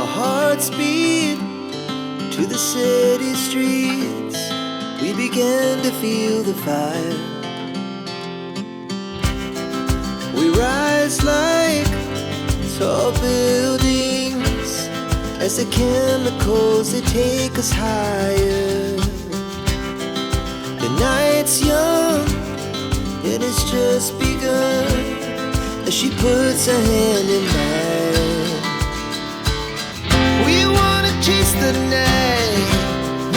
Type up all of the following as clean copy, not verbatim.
Our hearts beat to the city streets. We began to feel the fire. We rise like tall buildings as the chemicals they take us higher. The night's young and it's just begun as she puts her hand in mine. We wanna chase the night,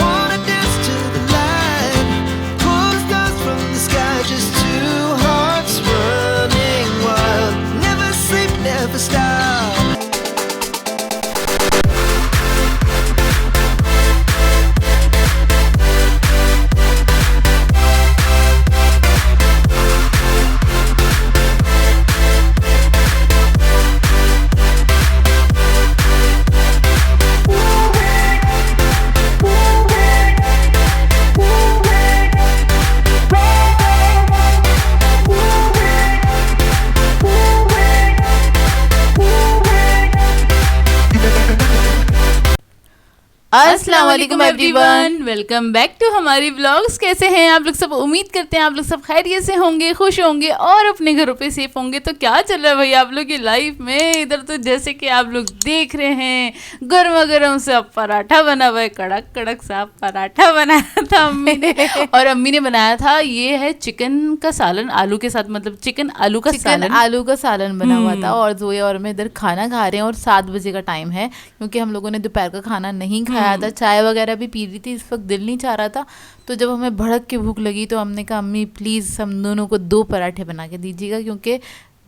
wanna dance to the light, pull the stars from the sky, just two hearts running wild. Never sleep, never stop. अस्सलाम वालेकुम everyone, welcome back to हमारी vlogs. कैसे हैं आप लोग सब? उम्मीद करते हैं आप लोग सब खैरियत से होंगे, खुश होंगे और अपने घरों पे सेफ होंगे। तो क्या चल रहा है भाई आप लोग की लाइफ में? इधर तो जैसे कि आप लोग देख रहे हैं गर्मा गर्म सा पराठा बना हुआ है, कड़क कड़क सा पराठा बनाया था अम्मी ने। और अम्मी ने बनाया था, ये है चिकन का सालन आलू के साथ, मतलब चिकन आलू का सालन बना हुआ था। और जोया और मैं इधर खाना खा रहे हैं और 7 बजे का टाइम है, क्योंकि हम लोगों ने दोपहर का खाना नहीं खाया था, चाय वगैरह भी पी रही थी, इस वक्त दिल नहीं चाह रहा था। तो जब हमें भड़क के भूख लगी तो हमने कहा अम्मी प्लीज़ हम दोनों को 2 पराठे बना के दीजिएगा, क्योंकि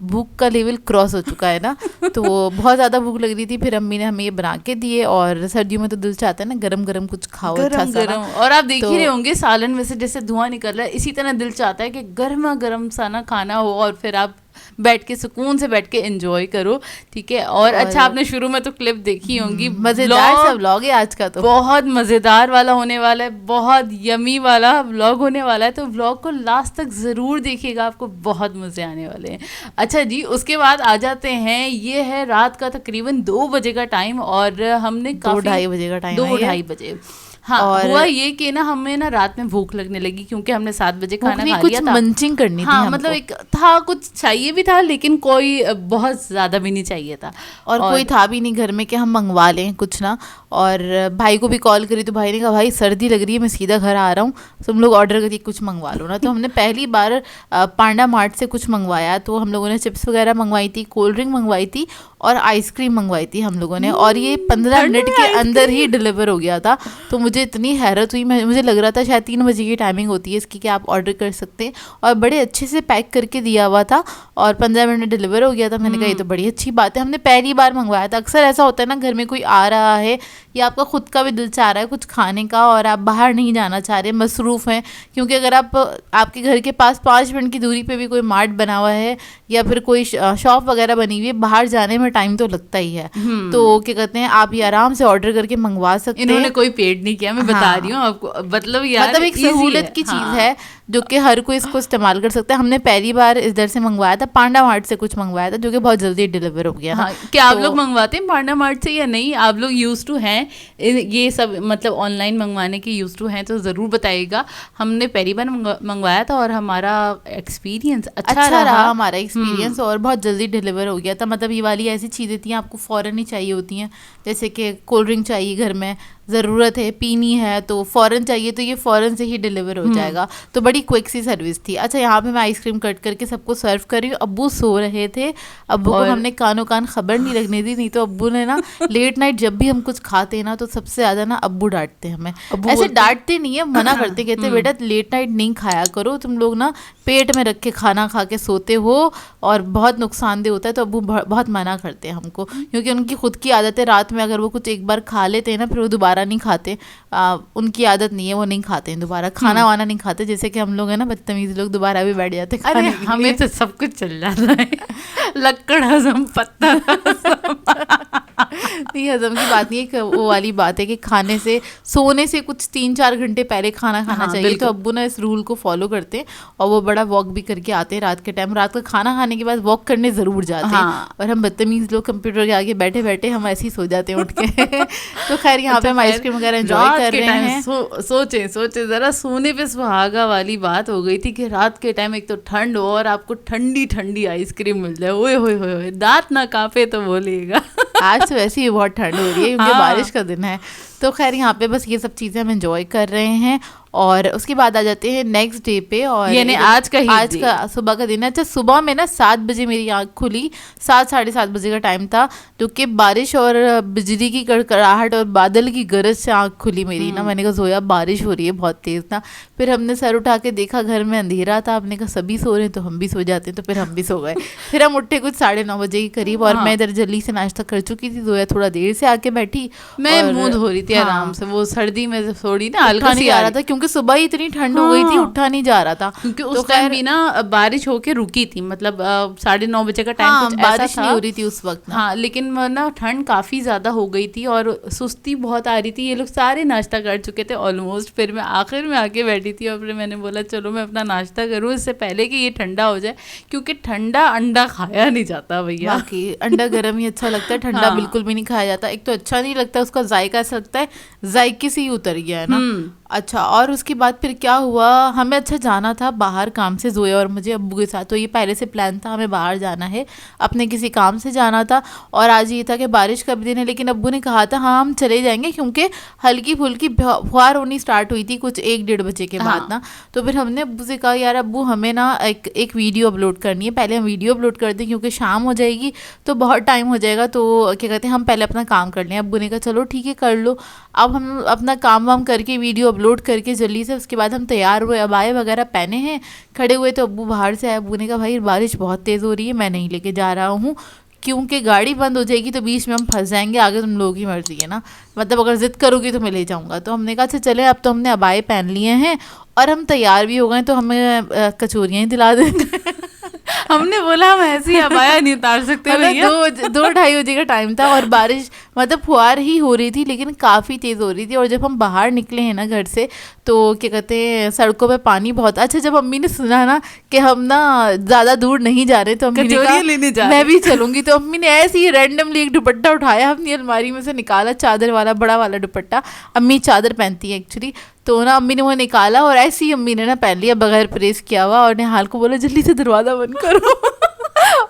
भूख का लेवल क्रॉस हो चुका है ना। तो बहुत ज़्यादा भूख लग रही थी। फिर अम्मी ने हमें ये बना के दिए। और सर्दियों में तो दिल चाहता है ना गरम गरम कुछ खाओ, गरम गरम। और आप देख ही रहे होंगे सालन में से जैसे धुआं निकल रहा है, इसी तरह दिल चाहता है कि गर्मा गर्म सा ना खाना हो और फिर आप बैठ के सुकून से बैठ के एंजॉय करो, ठीक है। और अच्छा, आपने शुरू में तो क्लिप देखी होंगी, मजेदार सा व्लॉग है आज का, तो बहुत मजेदार वाला होने वाला है, बहुत यमी वाला व्लॉग होने वाला है। तो व्लॉग को लास्ट तक जरूर देखिएगा, आपको बहुत मजे आने वाले हैं। अच्छा जी, उसके बाद आ जाते हैं, ये है रात का तकरीबन 2 बजे का टाइम और हमने 2-2:30 बजे का टाइम, 2-2:30 बजे। हाँ, और हुआ ये कि ना हमें ना रात में भूख लगने लगी, क्योंकि हमने 7 बजे खाना खा लिया था। मंचिंग करनी थी। हाँ, मतलब एक था, कुछ चाहिए भी था लेकिन कोई बहुत ज़्यादा भी नहीं चाहिए था, और कोई था भी नहीं घर में कि हम मंगवा लें कुछ ना। और भाई को भी कॉल करी तो भाई ने कहा भाई सर्दी लग रही है, मैं सीधा घर आ रहा हूँ, तुम लोग ऑर्डर करके कुछ मंगवा लो ना। तो हमने पहली बार पांडा मार्ट से कुछ मंगवाया। तो हम लोगों ने चिप्स वगैरह मंगवाई थी, कोल्ड ड्रिंक मंगवाई थी और आइसक्रीम मंगवाई थी हम लोगों ने। और ये 15 मिनट के अंदर ही डिलीवर हो गया था। तो मुझे इतनी हैरत हुई, मुझे लग रहा था शायद 3 बजे की टाइमिंग होती है इसकी कि आप ऑर्डर कर सकते हैं, और बड़े अच्छे से पैक करके दिया हुआ था और 15 मिनट में डिलीवर हो गया था। मैंने कहा ये तो बड़ी अच्छी बात है, हमने पहली बार मंगवाया था। अक्सर ऐसा होता है ना, घर में कोई आ रहा है या आपका खुद का भी दिल चाह रहा है कुछ खाने का और आप बाहर नहीं जाना चाह रहे, मसरूफ़ हैं। क्योंकि अगर आपके घर के पास 5 मिनट की दूरी पे भी कोई मार्ट बना हुआ है या फिर कोई शॉप वगैरह बनी हुई है, बाहर जाने में टाइम तो लगता ही है। तो क्या कहते हैं, आप ये आराम से ऑर्डर करके मंगवा सकते हैं। इन्होंने कोई पेड नहीं किया, मैं बता रही हूँ आपको। मतलब यार, मतलब एक सहूलियत की चीज़ है जो कि हर कोई इसको इस्तेमाल कर सकता है। हमने पहली बार इधर से मंगवाया था, पांडा मार्ट से कुछ मंगवाया था, जो कि बहुत जल्दी डिलीवर हो गया। हाँ, क्या आप लोग मंगवाते हैं पांडा मार्ट से या नहीं? आप लोग यूज टू हैं ये सब, मतलब ऑनलाइन मंगवाने के यूज टू हैं तो ज़रूर बताइएगा। हमने पहली बार मंगवाया था और हमारा एक्सपीरियंस अच्छा रहा। हमारा एक्सपीरियंस और बहुत जल्दी डिलीवर हो गया था। मतलब ये वाली ऐसी चीज़ें थी आपको फ़ौरन ही चाहिए होती हैं, जैसे कि कोल्ड ड्रिंक चाहिए, घर में ज़रूरत है, पीनी है तो फ़ौरन चाहिए, तो ये फ़ौरन से ही डिलीवर हो जाएगा। तो बड़ी क्विक सी सर्विस थी। अच्छा, यहाँ पे मैं आइसक्रीम कट करके सबको सर्व कर रही हूँ। अब्बू सो रहे थे, अब्बू को हमने कानों कान खबर नहीं लगने दी, नहीं तो अब्बू ने ना लेट नाइट जब भी हम कुछ खाते हैं ना तो सबसे ज़्यादा ना अब्बू डांटते हैं हमें। ऐसे डांटते नहीं है, मना करते, कहते बेटा लेट नाइट नहीं खाया करो, तुम लोग ना पेट में रख के खाना खा के सोते हो और बहुत नुकसानदेह होता है। तो अब्बू बहुत मना करते हैं हमको, क्योंकि उनकी खुद की आदत है, रात में अगर वो कुछ एक बार खा लेते हैं ना फिर वो दोबारा नहीं खाते। उनकी आदत नहीं है, वो नहीं खाते हैं दोबारा, खाना वाना नहीं खाते। जैसे कि हम लोग हैं ना बदतमीज लोग, दोबारा भी बैठ जाते हैं। अरे हमें तो सब कुछ चल जाता है, लकड़ हजम, पत्ता ये हजम की बात नहीं है, कि वो वाली बात है कि खाने से सोने से कुछ 3-4 घंटे पहले खाना खाना हाँ, चाहिए। तो अब्बू ना इस रूल को फॉलो करते हैं और वो बड़ा वॉक भी करके आते हैं रात के टाइम। रात का खाना खाने के बाद वॉक करने ज़रूर जाते हैं। और हम बदतमीज लोग कंप्यूटर के आगे बैठे बैठे हम ऐसे ही सो जाते हैं उठ के। तो खैर यहाँ पे हम आइसक्रीम वगैरह एंजॉय कर रहे हैं। सोचे जरा, सोने पे सुहागा वाली बात हो गई थी कि रात के टाइम एक तो ठंड हो और आपको ठंडी ठंडी आइसक्रीम मिल जाए, ओए होए होए, दांत ना कांपे तो बोलिएगा। आज तो वैसे ही बहुत ठंड हो रही है क्योंकि बारिश का दिन है। तो खैर यहाँ पे बस ये सब चीज़ें हम एंजॉय कर रहे हैं। और उसके बाद आ जाते हैं नेक्स्ट डे पे, और यानी आज का सुबह का दिन है। अच्छा, सुबह में ना 7 बजे मेरी आँख खुली, 7-7:30 बजे का टाइम था, क्योंकि बारिश और बिजली की कड़कड़ाहट और बादल की गरज से आँख खुली मेरी ना। मैंने कहा जोया बारिश हो रही है बहुत तेज़ ना। फिर हमने सर उठा के देखा, घर में अंधेरा था। हमने कहा सभी सो रहे हैं तो हम भी सो जाते हैं, तो फिर हम भी सो गए। फिर हम उठे कुछ 9:30 बजे के करीब, और मैं इधर जल्दी से नाश्ता कर चुकी थी। जोया थोड़ा देर से आके बैठी, मैं मुंह धो रही थी आराम से। वो सर्दी में थोड़ी ना हल्का सी आ रहा था क्योंकि सुबह ही इतनी ठंड हो गई थी, उठा नहीं जा रहा था। क्योंकि उस टाइम भी ना बारिश होके रुकी थी, मतलब 9:30 बजे का टाइम कुछ बारिश ऐसा नहीं हो रही थी उस वक्त। हाँ, लेकिन ना ठंड काफी ज्यादा हो गई थी और सुस्ती बहुत आ रही थी। ये लोग सारे नाश्ता कर चुके थे ऑलमोस्ट। फिर मैं आखिर में आके बैठी थी और फिर मैंने बोला चलो मैं अपना नाश्ता करूँ इससे पहले कि ये ठंडा हो जाए, क्योंकि ठंडा अंडा खाया नहीं जाता भैया। बाकी अंडा गर्म ही अच्छा लगता है, ठंडा बिल्कुल भी नहीं खाया जाता। एक तो अच्छा नहीं लगता, उसका जायका ऐसा लगता है जायके से ही उतर गया है ना। अच्छा, और उसके बाद फिर क्या हुआ, हमें अच्छा जाना था बाहर काम से, जोया और मुझे अब्बू के साथ। तो ये पहले से प्लान था, हमें बाहर जाना है, अपने किसी काम से जाना था। और आज ये था कि बारिश का भी दिन है, लेकिन अब्बू ने कहा था हाँ हम चले जाएंगे, क्योंकि हल्की फुल्की फुहार होनी स्टार्ट हुई थी कुछ 1-1:30 बजे के बाद ना। तो फिर हमने अब्बू से कहा यार अब्बू हमें ना एक वीडियो अपलोड करनी है, पहले हम वीडियो अपलोड कर दें क्योंकि शाम हो जाएगी तो बहुत टाइम हो जाएगा। तो क्या कहते हैं हम पहले अपना काम कर लें। अब्बू ने कहा चलो ठीक है कर लो। अब हम अपना काम वाम करके वीडियो अपलोड करके जल्दी से, उसके बाद हम तैयार हुए, अबाए वगैरह पहने हैं, खड़े हुए। तो अब्बू बाहर से आए, अब्बू ने कहा भाई बारिश बहुत तेज़ हो रही है, मैं नहीं लेके जा रहा हूँ क्योंकि गाड़ी बंद हो जाएगी तो बीच में हम फंस जाएंगे, आगे तुम लोगों की मर्जी है ना, मतलब अगर जिद करोगी तो मैं ले जाऊँगा। तो हमने कहा अच्छा चले, अब तो हमने अबाए पहन लिए हैं और हम तैयार भी हो गए, तो हमें कचौरियाँ ही दिला देंगे। हमने बोला हम ऐसे ही अबाया नहीं उतार सकते भैया। 2-2:30 बजे का टाइम था और बारिश मतलब फुहार ही हो रही थी, लेकिन काफ़ी तेज़ हो रही थी। और जब हम बाहर निकले हैं ना घर से, तो क्या कहते हैं सड़कों पे पानी बहुत। अच्छा, जब अम्मी ने सुना ना कि हम ना ज़्यादा दूर नहीं जा रहे, तो अम्मी ने कहा मैं भी चलूँगी। तो अम्मी ने ऐसे ही रैंडमली एक दुपट्टा उठाया, अपनी अलमारी में से निकाला, चादर वाला बड़ा वाला दुपट्टा। अम्मी चादर पहनती है एक्चुअली, तो ना अम्मी ने वो निकाला और ऐसे ही अम्मी ने ना पहन लिया बगैर प्रेस किया हुआ, और निहाल को बोला जल्दी से दरवाज़ा बंद करो।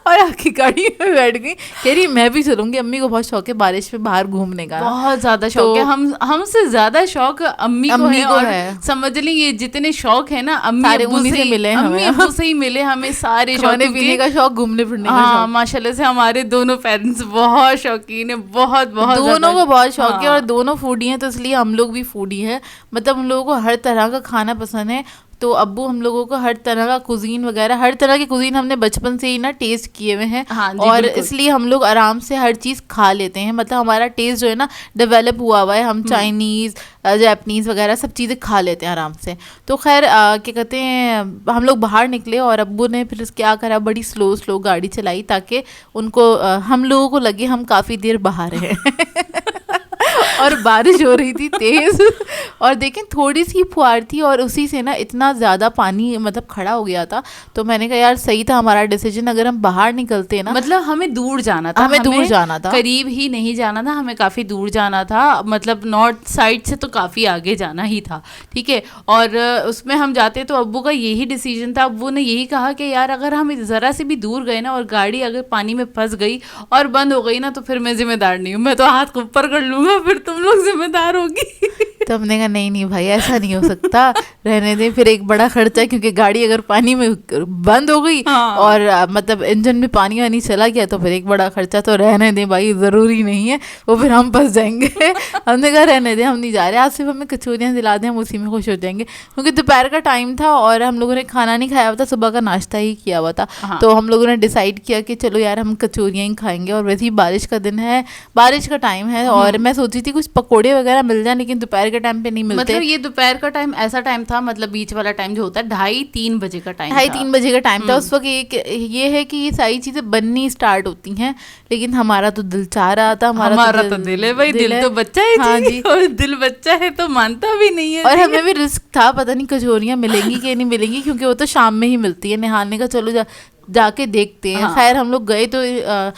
और आखिर गाड़ी में बैठ गई, कह रही मैं भी चलूंगी। अम्मी को बहुत शौक है बारिश में बाहर घूमने का, बहुत ज्यादा शौक है। हमसे ज्यादा शौक अम्मी को है। समझ ली ये जितने शौक है ना अम्मी अब्बू से मिले, अम्मी अब्बू से ही मिले हमें सारे शौक। खाने पीने का शौक, घूमने फिरने का शौक। माशाल्लाह से हमारे दोनों पेरेंट्स बहुत शौकीन है, बहुत बहुत दोनों को बहुत शौक है। और दोनों फूडी हैं, तो इसलिए हम लोग भी फूडी हैं। मतलब हम लोगों को हर तरह का खाना पसंद है। तो अब्बू हम लोगों को हर तरह का कुजीन वगैरह, हर तरह की कुजीन हमने बचपन से ही ना टेस्ट किए हुए हैं। हाँ, और इसलिए हम लोग आराम से हर चीज़ खा लेते हैं। मतलब हमारा टेस्ट जो है ना डेवलप हुआ हुआ है। हम चाइनीज़ जापानीज़ वगैरह सब चीज़ें खा लेते हैं आराम से। तो खैर क्या कहते हैं हम लोग बाहर निकले और अब्बू ने फिर क्या करा, बड़ी स्लो गाड़ी चलाई ताकि उनको हम लोगों को लगे हम काफ़ी देर बाहर हैं। और बारिश हो रही थी तेज़, और देखें थोड़ी सी फुहार थी और उसी से ना इतना ज़्यादा पानी मतलब खड़ा हो गया था। तो मैंने कहा यार सही था हमारा डिसीजन, अगर हम बाहर निकलते ना, मतलब हमें दूर जाना था, हमें दूर जाना था, करीब ही नहीं जाना था, हमें काफ़ी दूर जाना था। मतलब नॉर्थ साइड से तो काफ़ी आगे जाना ही था, ठीक है। और उसमें हम जाते तो अब्बू का यही डिसीजन था। अब्बू ने यही कहा कि यार अगर हम ज़रा से भी दूर गए ना और गाड़ी अगर पानी में फंस गई और बंद हो गई ना, तो फिर मैं जिम्मेदार नहीं हूँ, मैं तो हाथ को ऊपर कर लूँगा, फिर तुम लोग जिम्मेदार होगी। तो हमने कहा नहीं भाई ऐसा नहीं हो सकता, रहने दें, फिर एक बड़ा खर्चा, क्योंकि गाड़ी अगर पानी में बंद हो गई और मतलब इंजन में पानी वानी चला गया तो फिर एक बड़ा खर्चा, तो रहने दें भाई, ज़रूरी नहीं है, वो फिर हम फंस जाएंगे। हमने कहा रहने दें, हम नहीं जा रहे, आज सिर्फ हमें कचौरियाँ दिला दें, हम उसी में खुश हो जाएंगे। क्योंकि दोपहर का टाइम था और हम लोगों ने खाना नहीं खाया हुआ था, सुबह का नाश्ता ही किया हुआ था। तो हम लोगों ने डिसाइड किया कि चलो यार हम कचौरियाँ ही खाएंगे। और वैसे ही बारिश का दिन है, बारिश का टाइम है, और मैं सोची थी कुछ पकौड़े वगैरह मिल जाए, लेकिन दोपहर के के टाइम पे नहीं मिलते। मतलब ये दोपहर का टाइम ऐसा टाइम था, मतलब बीच वाला टाइम जो होता है 2:30-3 बजे का टाइम, 2:30-3 बजे का टाइम था उस वक्त। ये है कि ये सारी चीजें बननी स्टार्ट होती हैं, लेकिन हमारा तो दिल चाह रहा था, हमारा तो दिल है भाई, दिल तो बच्चा है हाँ जी, और दिल बच्चा है तो मानता भी नहीं है। और हमें भी रिस्क था, पता नहीं कचौरियाँ मिलेंगी कि नहीं मिलेंगी, क्योंकि वो तो शाम में ही मिलती है। निहालने का चलो जाके देखते हैं। खैर हम लोग गए तो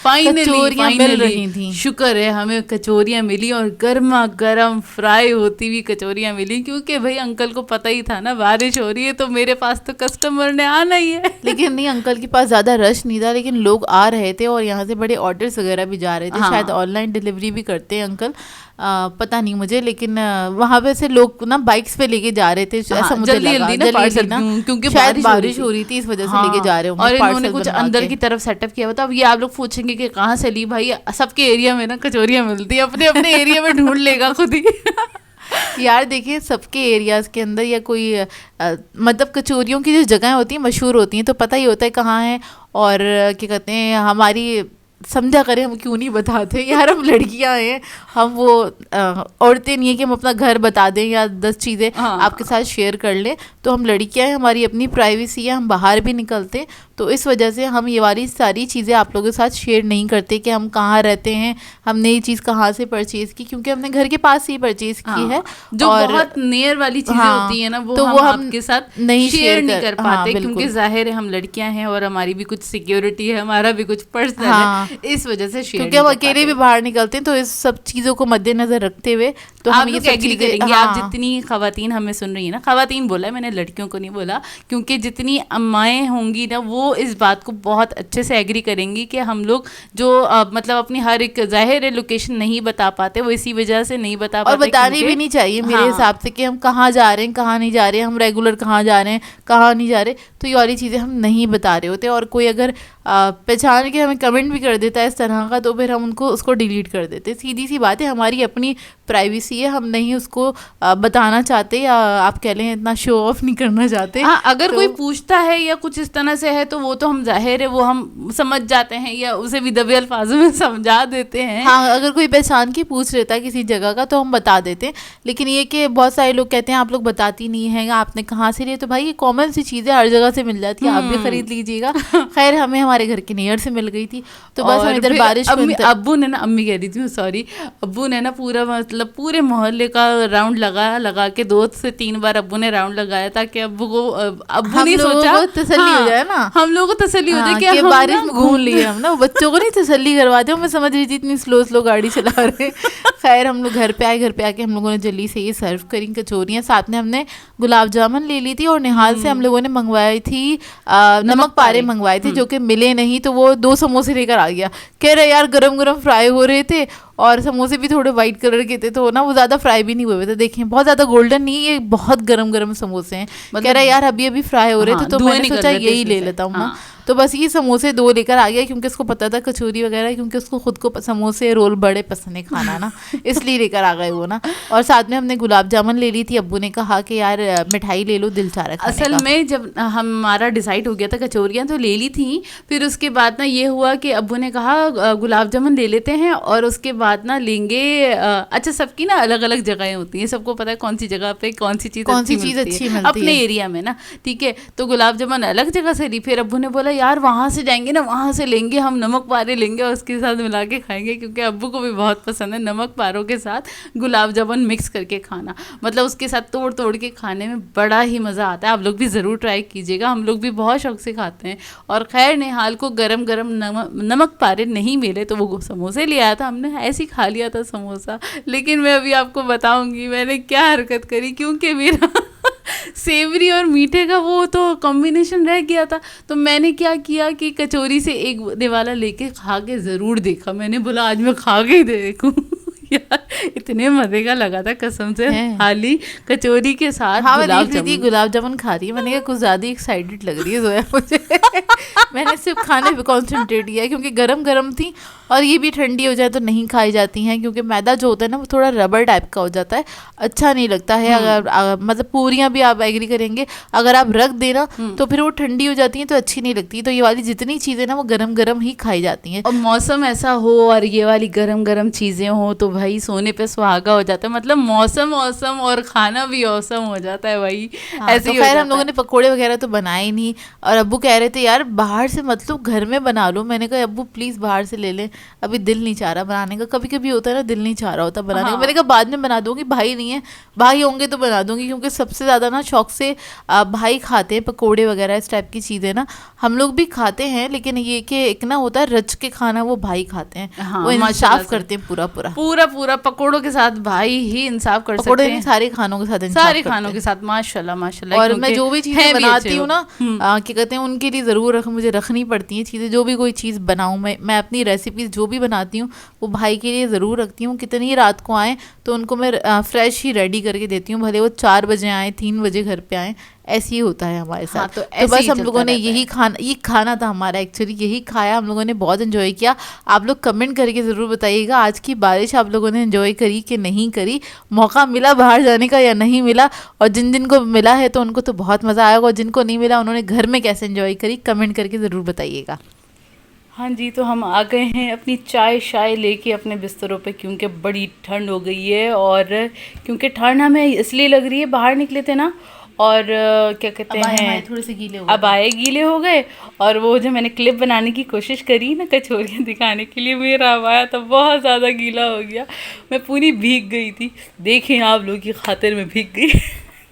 कचौरियाँ मिल रही थी, शुक्र है हमें कचौरियाँ मिली, और गर्मा गर्म फ्राई होती हुई कचौरियाँ मिली, क्योंकि भाई अंकल को पता ही था ना बारिश हो रही है तो मेरे पास तो कस्टमर ने आना ही है। लेकिन नहीं, अंकल के पास ज़्यादा रश नहीं था, लेकिन लोग आ रहे थे और यहाँ से बड़े ऑर्डर्स वगैरह भी जा रहे थे। शायद ऑनलाइन डिलीवरी भी करते हैं अंकल, पता नहीं मुझे, लेकिन वहाँ पे से लोग ना बाइक्स पे लेके जा रहे थे, ऐसा मुझे जल्दी ना, क्योंकि शायद बारिश हो रही थी इस वजह से लेके जा रहे होंगे। और इन्होंने कुछ अंदर की तरफ सेटअप किया हुआ था। अब ये आप लोग पूछेंगे कि कहाँ से ली, भाई सबके एरिया में ना कचौरियाँ मिलती है, अपने अपने एरिया में ढूंढ लेगा खुद ही। यार देखिए, सबके एरियाज के अंदर या कोई मतलब कचौरियों की जो जगह होती हैं मशहूर होती हैं, तो पता ही होता है कहाँ है। और क्या कहते हैं, हमारी समझा करें, हम क्यों नहीं बताते यार, हम लड़कियां हैं, हम वो औरतें नहीं है कि हम अपना घर बता दें या 10 चीज़ें आपके साथ शेयर कर लें। तो हम लड़कियां हैं, हमारी अपनी प्राइवेसी है, हम बाहर भी निकलते, तो इस वजह से हम ये वाली सारी चीज़ें आप लोगों के साथ शेयर नहीं करते कि हम कहाँ रहते हैं, हमने ये चीज़ कहाँ से परचेज़ की, क्योंकि हमने घर के पास ही परचेज़ की है। जो बहुत नियर वाली चीज़ें होती है ना, वो हम आपके साथ नहीं शेयर नहीं कर पाते, क्योंकि जाहिर है हम लड़कियां हैं और हमारी भी कुछ सिक्योरिटी है, हमारा भी कुछ पर्सनल है, इस वजह से शेयर, क्योंकि हम अकेले भी बाहर निकलते हैं। तो इस सब चीज़ों को मद्देनजर रखते हुए तो हम ये एग्री करेंगे। आप जितनी खवातीन हमें सुन रही है ना, खवातीन बोला है मैंने, लड़कियों को नहीं बोला, क्योंकि जितनी अम्माएं होंगी ना वो इस बात को बहुत अच्छे से एग्री करेंगी कि हम लोग जो मतलब अपनी हर एक जाहिर है लोकेशन नहीं बता पाते, वो इसी वजह से नहीं बता पाते, और बतानी भी नहीं चाहिए मेरे हिसाब से कि हम कहाँ जा रहे हैं, कहाँ नहीं जा रहे हैं, हम रेगुलर कहाँ जा रहे हैं, कहाँ नहीं जा रहे, तो ये वाली चीज़ें हम नहीं बता रहे होते। और कोई अगर पहचान के हमें कमेंट भी कर देता है इस तरह का, तो फिर हम उसको डिलीट कर देते। सीधी सी बात है, हमारी अपनी प्राइवेसी है, हम नहीं उसको बताना चाहते, या आप कह लें इतना शो ऑफ नहीं करना चाहते। हाँ, अगर कोई पूछता है या कुछ इस तरह से है तो वो तो हम जाहिर है वो हम समझ जाते हैं या उसे विदव्य अल्फाजों में समझा देते हैं। हाँ, अगर कोई पहचान की पूछ लेता है किसी जगह का तो हम बता देते हैं। लेकिन ये कि बहुत सारे लोग कहते हैं आप लोग बताती नहीं है, आपने कहाँ से लिए, तो भाई ये कॉमन सी चीज़ें हर जगह से मिल जाती है, आप भी खरीद लीजिएगा। खैर हमें हमारे घर के नियर से मिल गई थी, तो बस हम इधर बारिश अब्बू ने ना, अम्मी कह रही थी सॉरी, अब्बू ने ना पूरा मतलब पूरे मोहल्ले का राउंड लगा के 2 से 3 बार अब्बू ने राउंड लगाया था कि अब्बू ने सोचा तसल्ली हो जाए ना, हम लोगों को तसल्ली हो जाए कि हम बारिश में घूम लिए हम ना, बच्चों को नहीं तसल्ली करवाते। मैं समझ रही थी इतनी स्लो गाड़ी चला रहे। खैर हम लोग घर पे आके हम लोगों ने जल्दी से ये सर्व करी कचौरियाँ, साथ में हमने गुलाब जामुन ले ली थी, और निहाल से हम लोगों ने मंगवाई थी नमक पारे मंगवाए थे, जो कि मिले नहीं, तो वो 2 समोसे लेकर आ गया। कह रहे यार गरम गरम फ्राई हो रहे थे, और समोसे भी थोड़े वाइट कलर के थे, तो ना वो ज़्यादा फ्राई भी नहीं हुए थे, देखें बहुत ज़्यादा गोल्डन नहीं, ये बहुत गरम गरम समोसे हैं। कह रहा है यार अभी फ्राई हो रहे थे, तो मैंने सोचा यही ले लेता हूँ ना। तो बस ये समोसे 2 लेकर आ गया, क्योंकि उसको पता था कचौरी वगैरह, क्योंकि उसको खुद को समोसे रोल बड़े पसंद है खाना ना, इसलिए लेकर आ गए वो ना। और साथ में हमने गुलाब जामुन ले ली थी, अब्बू ने कहा कि यार मिठाई ले लो, दिल चाह रहा है। असल में जब हमारा डिसाइड हो गया था कचौरियाँ तो ले ली थी, फिर उसके बाद ना ये हुआ कि अब्बू ने कहा गुलाब जामुन ले लेते हैं, और उसके बाद ना लेंगे। अच्छा, सबकी ना अलग अलग जगहें होती हैं, सबको पता है कौन सी जगह पे कौन सी चीज़ अच्छी मिलती है अपने एरिया में ना, ठीक है। तो गुलाब जामुन अलग जगह से ली, फिर अब्बू ने बोला यार वहाँ से जाएंगे ना, वहाँ से लेंगे हम नमक पारे लेंगे और उसके साथ मिला के खाएंगे, क्योंकि अब्बू को भी बहुत पसंद है नमक पारों के साथ गुलाब जामुन मिक्स करके खाना, मतलब उसके साथ तोड़ के खाने में बड़ा ही मज़ा आता है। आप लोग भी ज़रूर ट्राई कीजिएगा, हम लोग भी बहुत शौक से खाते हैं। और खैर निहाल को गरम गरम नमक पारे नहीं मिले तो वो समोसे ले आया था, हमने ऐसे ही खा लिया था समोसा। लेकिन मैं अभी आपको बताऊंगी मैंने क्या हरकत करी, क्योंकि मेरा सेवरी और मीठे का वो तो कॉम्बिनेशन रह गया था, तो मैंने क्या किया कि कचौरी से एक निवाला लेके खा के ज़रूर देखा। मैंने बोला आज मैं खा के देखूं। यार इतने मजे का लगा था कसम से, हाली कचौरी के साथ। हाँ, गुलाब जामुन खा रही है, मैंने कहा कुछ ज़्यादा एक्साइटेड लग रही है जोया मुझे। मैंने सिर्फ खाने पे कॉन्सेंट्रेट किया, क्योंकि गरम गरम थी, और ये भी ठंडी हो जाए तो नहीं खाई जाती हैं, क्योंकि मैदा जो होता है ना वो थोड़ा रबर टाइप का हो जाता है, अच्छा नहीं लगता है। अगर मतलब पूरियाँ भी आप एग्री करेंगे, अगर आप रख देना तो फिर वो ठंडी हो जाती हैं तो अच्छी नहीं लगती। तो ये वाली जितनी चीज़ें ना वो गरम गरम ही खाई जाती हैं, और मौसम ऐसा हो और ये वाली गरम गरम चीज़ें हो तो भाई सोने सोने पे सुहागा हो जाता है, मतलब मौसम औसम और खाना भी औसम हो जाता है भाई। हाँ, ऐसे तो ही हो खैर जाता हम लोगों है। ने पकोड़े वगैरह तो बनाए ही नहीं, और अब्बू कह रहे थे यार बाहर से मतलब घर में बना लो। मैंने कहा अब्बू प्लीज़ बाहर से ले लें, अभी दिल नहीं चाह रहा बनाने का। कभी कभी होता है ना, दिल नहीं चाह रहा होता बनाने का। हाँ। मैंने कहा बाद में बना दूंगी, भाई नहीं है, भाई होंगे तो बना दूंगी, क्योंकि सबसे ज़्यादा ना शौक से भाई खाते हैं पकोड़े वगैरह इस टाइप की चीज़ें ना। हम लोग भी खाते हैं, लेकिन ये कि एक ना होता है रच के खाना, वो भाई खाते हैं। हाँ, वो माशाल्लाह इंसाफ से। करते हैं पूरा पूरा। पूरा पूरा पकोड़ों के साथ भाई ही इंसाफ कर पकोड़े सकते नहीं, हैं, सारे खानों के साथ इंसाफ सारे करते खानों हैं। के साथ माशाल्लाह माशाल्लाह। और मैं क्योंकि जो भी चीज़ें हैं भी बनाती अच्छे हूँ वो। ना, क्या कहते हैं, उनके लिए ज़रूर मुझे रखनी पड़ती हैं चीज़ें। जो भी कोई चीज़ बनाऊँ, मैं अपनी रेसिपीज़ जो भी बनाती हूँ वो भाई के लिए ज़रूर रखती हूँ। कितनी ही रात को आएँ तो उनको मैं फ्रेश ही रेडी करके देती हूँ, भले वो 4 बजे आएँ, 3 बजे घर पे आएँ। ऐसे ही होता है हमारे साथ। हाँ, तो तो ऐसे बस ही हम चलता लोगों ने रहता यही है। ये खाना था हमारा, एक्चुअली यही खाया हम लोगों ने, बहुत एंजॉय किया। आप लोग कमेंट करके ज़रूर बताइएगा आज की बारिश आप लोगों ने एंजॉय करी कि नहीं करी, मौका मिला बाहर जाने का या नहीं मिला, और जिन जिन को मिला है तो उनको तो बहुत मज़ा आएगा, और जिनको नहीं मिला उन्होंने घर में कैसे एंजॉय करी, कमेंट करके ज़रूर बताइएगा। हाँ जी, तो हम आ गए हैं अपनी चाय शाय लेके अपने बिस्तरों पे, क्योंकि बड़ी ठंड हो गई है। और क्योंकि ठंड हमें इसलिए लग रही है, बाहर निकले थे ना, और क्या कहते हैं, थोड़े से गीले हो अब आए गीले हो गए। और वो जो मैंने क्लिप बनाने की कोशिश करी ना कचौरियाँ दिखाने के लिए, मेरा आया तो बहुत ज़्यादा गीला हो गया, मैं पूरी भीग गई थी। देखें आप लोग की खातिर मैं भीग गई।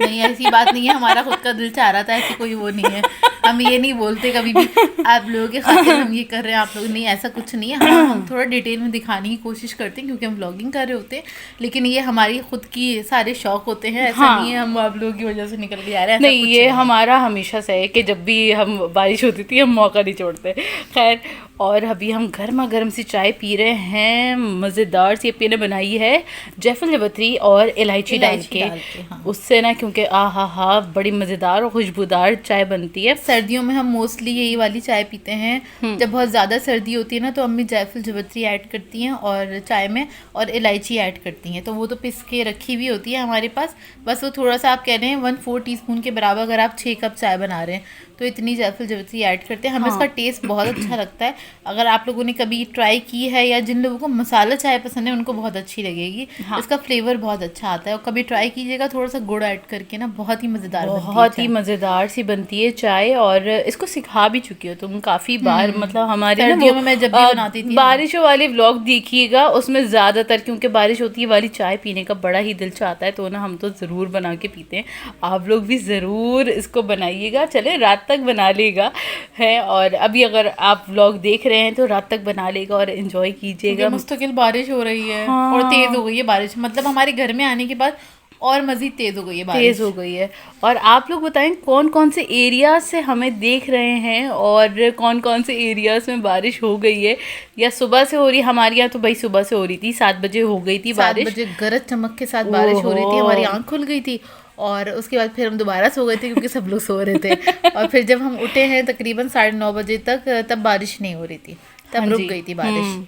नहीं, ऐसी बात नहीं है, हमारा खुद का दिल चाह रहा था, ऐसी कोई वो नहीं है। हम ये नहीं बोलते कभी भी आप लोगों के खातिर हम ये कर रहे हैं, आप लोग नहीं, ऐसा कुछ नहीं है। हाँ, हम थोड़ा डिटेल में दिखाने की कोशिश करते हैं क्योंकि हम व्लॉगिंग कर रहे होते हैं, लेकिन ये हमारी खुद की सारे शौक होते हैं। ऐसा हाँ। नहीं है हम आप लोगों की वजह से निकल के आ रहे हैं, ऐसा नहीं, कुछ ये नहीं है। हमारा हमेशा से है कि जब भी हम बारिश होती थी हम मौका नहीं छोड़ते। खैर, और अभी हम गर्मा गर्म सी चाय पी रहे हैं, मज़ेदार सी अपने बनाई है जायफल जावित्री और इलायची डाल के, हाँ। उससे ना, क्योंकि हा बड़ी मज़ेदार और खुशबूदार चाय बनती है। सर्दियों में हम मोस्टली यही वाली चाय पीते हैं। जब बहुत ज़्यादा सर्दी होती है ना, तो अम्मी जायफल जावित्री ऐड करती हैं और चाय में, और इलायची ऐड करती हैं, तो वो तो पिस के रखी हुई होती है हमारे पास। बस वो थोड़ा सा, आप कह रहे हैं 1/4 टीस्पून के बराबर, अगर आप 6 कप चाय बना रहे हैं तो इतनी जायफल जावित्री ऐड करते हैं। हमें इसका टेस्ट बहुत अच्छा लगता है। अगर आप लोगों ने कभी ट्राई की है, या जिन लोगों को मसाला चाय पसंद है उनको बहुत अच्छी लगेगी। इसका फ्लेवर बहुत अच्छा आता है, और कभी ट्राई कीजिएगा थोड़ा सा गुड़ ऐड करके ना, बहुत ही मज़ेदार बनती है बहुत ही चाय। मज़ेदार सी बनती है चाय। और इसको सिखा भी चुकी हो तुम काफ़ी बार, मतलब हमारे ना सर्दियों वो में मैं जब भी बनाती थी, बारिशों वाले व्लॉग देखिएगा, उसमें ज़्यादातर क्योंकि बारिश होती है वाली चाय पीने का बड़ा ही दिल चाहता है, तो ना हम तो ज़रूर बना के पीते हैं। आप लोग भी ज़रूर इसको बनाइएगा, चले रात तक बना लेगा है। और अभी अगर आप व्लॉग देख रहे हैं तो रात तक बना लेगा और एंजॉय कीजिएगा। मुस्तकिल बारिश हो रही है, हाँ। और तेज़ हो गई है बारिश, मतलब हमारे घर में आने के बाद और मज़ीद तेज़ हो गई है बारिश। तेज़ हो गई है। और आप लोग बताएं कौन कौन से एरियाज से हमें देख रहे हैं, और कौन कौन से एरियाज में बारिश हो गई है, या सुबह से हो रही है। हमारे यहाँ तो भाई सुबह से हो रही थी, 7 बजे हो गई थी 7 बारिश। बजे गरज चमक के साथ बारिश हो रही थी, हमारी आंख खुल गई थी, और उसके बाद फिर हम दोबारा सो गए थे क्योंकि सब लोग सो रहे थे। और फिर जब हम उठे हैं तकरीबन 9:30 बजे तक, तब बारिश नहीं हो रही थी, तब रुक गई थी बारिश।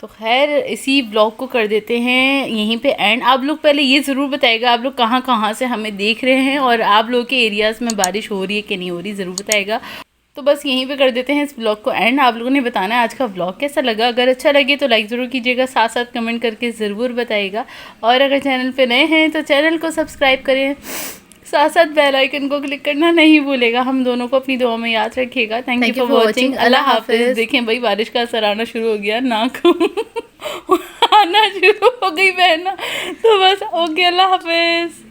तो खैर इसी ब्लॉग को कर देते हैं यहीं पे एंड। आप लोग पहले ये ज़रूर बताइएगा आप लोग कहाँ कहाँ से हमें देख रहे हैं, और आप लोग के एरियाज़ में बारिश हो रही है कि नहीं हो रही, ज़रूर बताइएगा। तो बस यहीं पे कर देते हैं इस ब्लॉग को एंड। आप लोगों ने बताना है आज का ब्लॉग कैसा लगा। अगर अच्छा लगे तो लाइक ज़रूर कीजिएगा, साथ साथ कमेंट करके ज़रूर बताइएगा। और अगर चैनल पे नए हैं तो चैनल को सब्सक्राइब करें, साथ साथ बेल आइकन को क्लिक करना नहीं भूलेगा। हम दोनों को अपनी दुआ में याद रखिएगा। Thank you for watching. अल्लाह हाफिज़। देखें भाई बारिश का असर आना शुरू हो गया, नाक आना शुरू हो गई बहना, तो बस ओके, अल्लाह हाफिज़।